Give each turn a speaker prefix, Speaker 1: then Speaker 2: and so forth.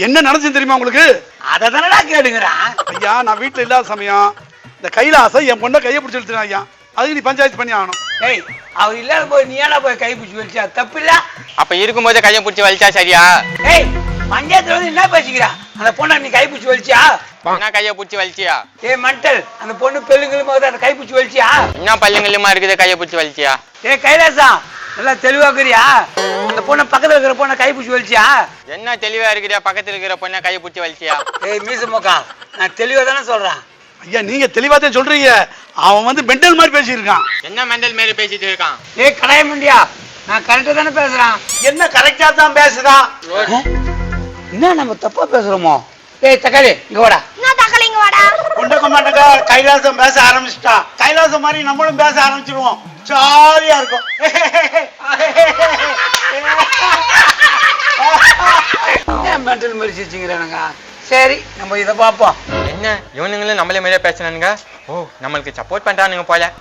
Speaker 1: என்ன நடந்துச்சு தெரியுமா உங்களுக்கு?
Speaker 2: அதை தானடா கேளுங்கிறான்.
Speaker 1: ஐயா நான் வீட்டுல இல்லாத சமயம் இந்த கைலாசம் என் பொண்ணை கையை பிடிச்சி எடுத்துனா ஐயா, அதுக்கு நீ பஞ்சாயத்து பண்ணி ஆகணும்.
Speaker 2: ஏய் அவர் இல்லாத போய் நீ ஏன்னா போய் கை பிடிச்சி வலிச்சா தப்பு இல்ல?
Speaker 3: அப்ப இருக்கும்போது கையை பிடிச்சி வலிச்சா சரியா?
Speaker 2: ஏய் பஞ்சாயத்துல வந்து என்ன பேசிக்கிறா? அந்த பொண்ணை நீ கை பிடிச்சி வலிச்சியா?
Speaker 3: என்ன கையை பிடிச்சி வலிச்சியா?
Speaker 2: ஏய் மண்டல், அந்த பொண்ணு பெல்லுங்களும் போது அந்த கை பிடிச்சி வலிச்சியா?
Speaker 3: என்ன பல்லுங்களுமா இருக்குது கையை பிடிச்சி வலிச்சியா?
Speaker 2: ஏய் கைலாசா நல்லா தெளிவாக்குறியா? அந்த பொண்ணை பக்கத்துல இருக்கிற பொண்ணை கை பிடிச்சி வலிச்சியா?
Speaker 3: என்ன தெளிவா இருக்கிறியா? பக்கத்துல இருக்கிற பொண்ணை கையை பிடிச்சி வலிச்சியா?
Speaker 2: ஏய் மீச மொக்கா, நான் தெளிவா தானே சொல்றேன்.
Speaker 1: ஐயா நீங்க தெளிவாதான் சொல்றீங்க, அவன் வந்து மெண்டல் மாதிரி பேசியிருக்கான்.
Speaker 3: என்ன மெண்டல் மாரி பேசிட்டு இருக்கான்?
Speaker 2: ஏய் கடாய மண்டியா, நான் கரெக்டா தானே பேசுறேன்.
Speaker 1: என்ன கரெக்டா தான் பேசுறான்.
Speaker 2: என்ன நம்ம தப்பா பேசுறோமோ? ஏய் தக்காளி இங்க வாடா.
Speaker 4: நான் தக்காளி இங்க வாடா.
Speaker 1: கொண்டக்க மாட்டேங்க, கைலாசம் பேச ஆரம்பிச்சிட்டா. கைலாசம் மாதிரி நம்மளும் பேச ஆரம்பிச்சிருவோம், ஜாலியா இருக்கும்.
Speaker 2: ஏன் மெண்டல் மாதிரி சிரிச்சுங்கிறானுங்க? சரி நம்ம இதை பார்ப்போம்.
Speaker 3: என்ன இவனுங்களும் நம்மளே மாதிரியே பேசினானுங்க? ஓ நம்மளுக்கு சப்போர்ட் பண்றானுங்க போல.